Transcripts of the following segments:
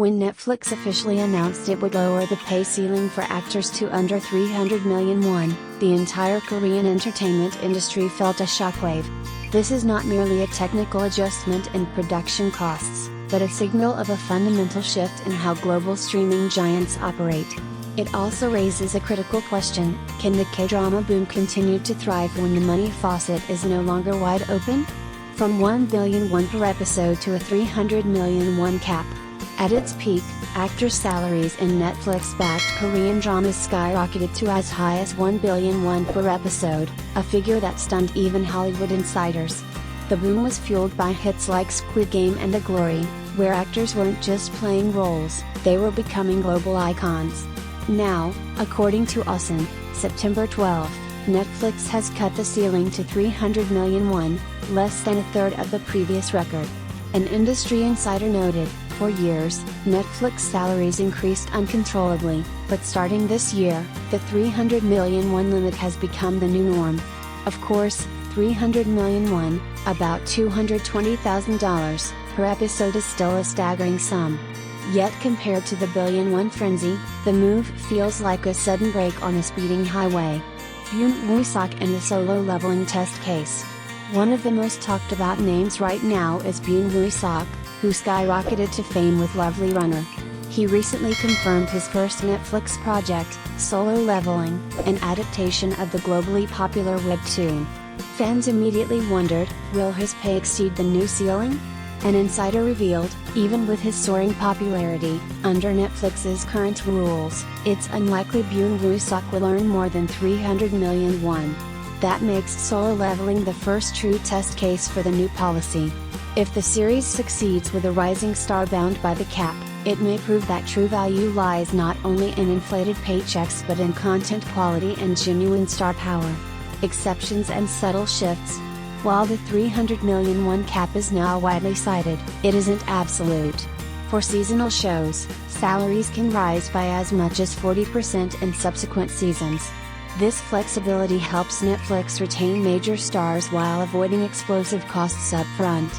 When Netflix officially announced it would lower the pay ceiling for actors to under 300 million won, the entire Korean entertainment industry felt a shockwave. This is not merely a technical adjustment in production costs, but a signal of a fundamental shift in how global streaming giants operate. It also raises a critical question: can the K-drama boom continue to thrive when the money faucet is no longer wide open? From 1 billion won per episode to a 300 million won cap. At its peak, actors' salaries in Netflix-backed Korean dramas skyrocketed to as high as 1 billion won per episode, a figure that stunned even Hollywood insiders. The boom was fueled by hits like Squid Game and The Glory, where actors weren't just playing roles, they were becoming global icons. Now, according to Osin, September 12, Netflix has cut the ceiling to 300 million won, less than a third of the previous record. An industry insider noted, for years, Netflix salaries increased uncontrollably, but starting this year, the 300 million won limit has become the new norm. Of course, 300 million won, about $220,000, per episode is still a staggering sum. Yet compared to the billion won frenzy, the move feels like a sudden brake on a speeding highway. Byun Woo Seok and the solo leveling test case. One of the most talked about names right now is Byun Woo Seok, who skyrocketed to fame with Lovely Runner. He recently confirmed his first Netflix project, Solo Leveling, an adaptation of the globally popular webtoon. Fans immediately wondered, will his pay exceed the new ceiling? An insider revealed, even with his soaring popularity, under Netflix's current rules, it's unlikely Byun Woo Seok will earn more than 300 million won. That makes Solo Leveling the first true test case for the new policy. If the series succeeds with a rising star bound by the cap, it may prove that true value lies not only in inflated paychecks but in content quality and genuine star power. Exceptions and subtle shifts. While the 300 million won cap is now widely cited, it isn't absolute. For seasonal shows, salaries can rise by as much as 40% in subsequent seasons. This flexibility helps Netflix retain major stars while avoiding explosive costs up front.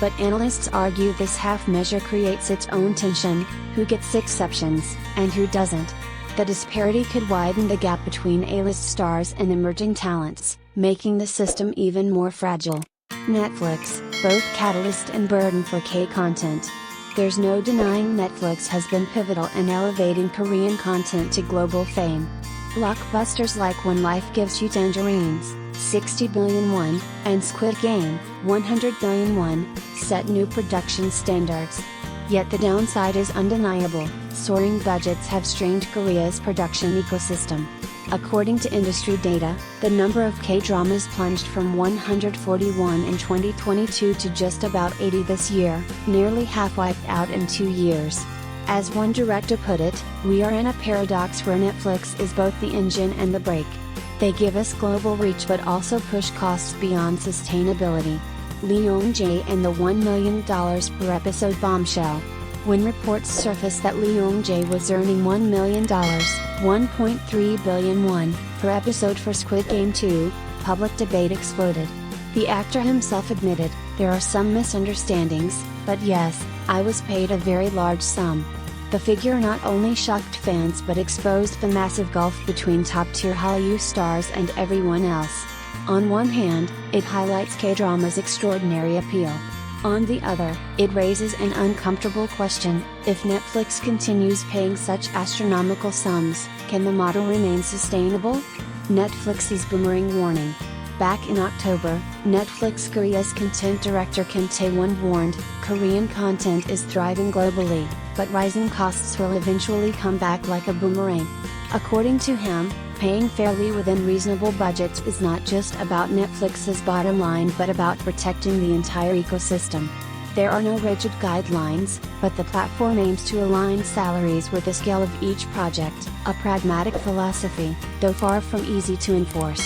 But analysts argue this half measure creates its own tension: who gets exceptions, and who doesn't. The disparity could widen the gap between A-list stars and emerging talents, making the system even more fragile. Netflix, both catalyst and burden for K-content. There's no denying Netflix has been pivotal in elevating Korean content to global fame. Blockbusters like When Life Gives You Tangerines, 60 billion won, and Squid Game, 100 billion won, set new production standards. Yet the downside is undeniable: soaring budgets have strained Korea's production ecosystem. According to industry data, the number of K-dramas plunged from 141 in 2022 to just about 80 this year, nearly half wiped out in 2 years. As one director put it, we are in a paradox where Netflix is both the engine and the brake. They give us global reach but also push costs beyond sustainability. Lee Jung Jae and the $1 million per episode bombshell. When reports surfaced that Lee Jung Jae was earning $1 million, 1.3 billion won, per episode for Squid Game 2, public debate exploded. The actor himself admitted, "There are some misunderstandings, but yes, I was paid a very large sum." The figure not only shocked fans but exposed the massive gulf between top-tier Hallyu stars and everyone else. On one hand, it highlights K-drama's extraordinary appeal. On the other, it raises an uncomfortable question: if Netflix continues paying such astronomical sums, can the model remain sustainable? Netflix's boomerang warning. Back in October, Netflix Korea's content director Kim Tae-won warned, Korean content is thriving globally, but rising costs will eventually come back like a boomerang. According to him, paying fairly within reasonable budgets is not just about Netflix's bottom line but about protecting the entire ecosystem. There are no rigid guidelines, but the platform aims to align salaries with the scale of each project, a pragmatic philosophy, though far from easy to enforce.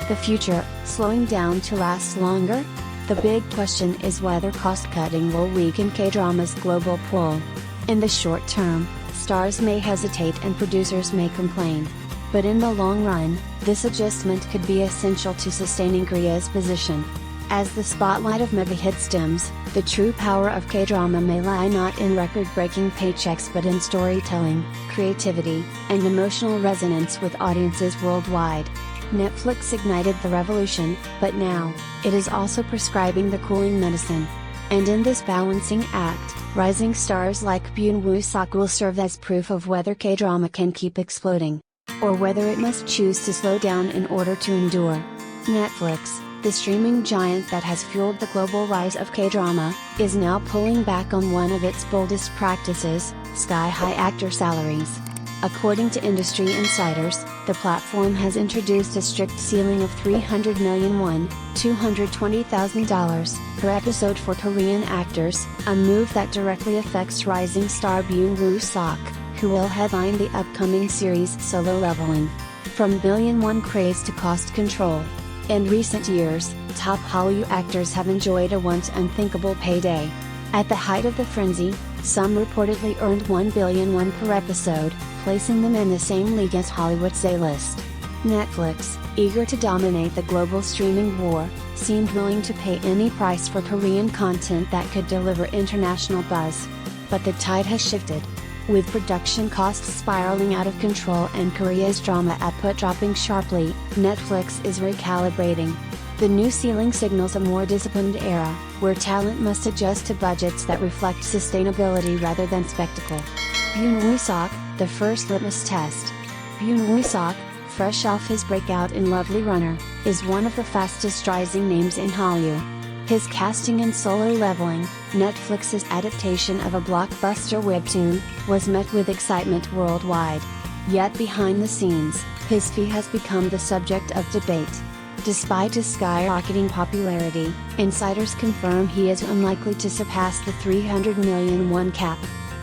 The future, slowing down to last longer? The big question is whether cost-cutting will weaken K-drama's global pull. In the short term, stars may hesitate and producers may complain. But in the long run, this adjustment could be essential to sustaining Korea's position. As the spotlight of mega hits dims, the true power of K-drama may lie not in record-breaking paychecks but in storytelling, creativity, and emotional resonance with audiences worldwide. Netflix ignited the revolution, but now, it is also prescribing the cooling medicine. And in this balancing act, rising stars like Byun Woo Seok will serve as proof of whether K-drama can keep exploding, or whether it must choose to slow down in order to endure. Netflix, the streaming giant that has fueled the global rise of K-drama, is now pulling back on one of its boldest practices, sky-high actor salaries. According to industry insiders, the platform has introduced a strict ceiling of 300 million won, $220,000, per episode for Korean actors, a move that directly affects rising star Byun Woo Seok, who will headline the upcoming series Solo Leveling. From billion-won craze to cost control. In recent years, top Hallyu actors have enjoyed a once unthinkable payday. At the height of the frenzy, some reportedly earned 1 billion won per episode, placing them in the same league as Hollywood's A-list. Netflix, eager to dominate the global streaming war, seemed willing to pay any price for Korean content that could deliver international buzz. But the tide has shifted. With production costs spiraling out of control and Korea's drama output dropping sharply, Netflix is recalibrating. The new ceiling signals a more disciplined era, where talent must adjust to budgets that reflect sustainability rather than spectacle. Byun Woo Seok, the first litmus test. Byun Woo Seok, fresh off his breakout in Lovely Runner, is one of the fastest rising names in Hallyu. His casting in Solo Leveling, Netflix's adaptation of a blockbuster webtoon, was met with excitement worldwide. Yet behind the scenes, his fee has become the subject of debate. Despite his skyrocketing popularity, insiders confirm he is unlikely to surpass the 300 million won cap.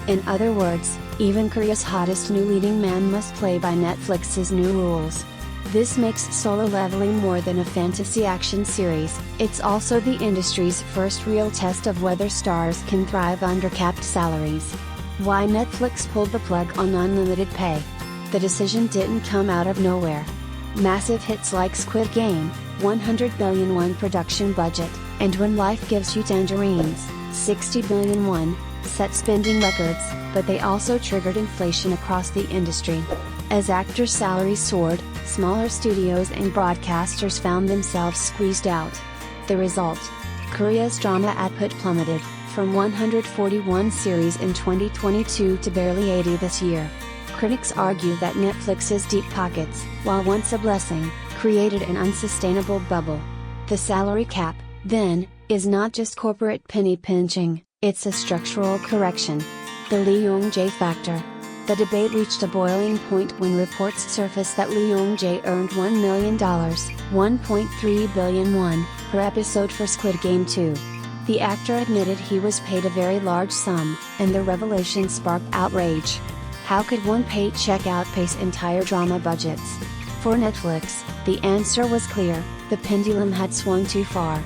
In other words, even Korea's hottest new leading man must play by Netflix's new rules. This makes Solo Leveling more than a fantasy action series, it's also the industry's first real test of whether stars can thrive under capped salaries. Why Netflix pulled the plug on unlimited pay? The decision didn't come out of nowhere. Massive hits like Squid Game, 100 billion won production budget, and When Life Gives You Tangerines, 60 billion won, set spending records, but they also triggered inflation across the industry. As actors' salaries soared, smaller studios and broadcasters found themselves squeezed out. The result? Korea's drama output plummeted, from 141 series in 2022 to barely 80 this year. Critics argue that Netflix's deep pockets, while once a blessing, created an unsustainable bubble. The salary cap, then, is not just corporate penny pinching, it's a structural correction. The Lee Jung Jae factor. The debate reached a boiling point when reports surfaced that Lee Jung Jae earned $1 million, 1.3 billion won, per episode for Squid Game 2. The actor admitted he was paid a very large sum, and the revelation sparked outrage. How could one paycheck outpace entire drama budgets? For Netflix, the answer was clear: the pendulum had swung too far.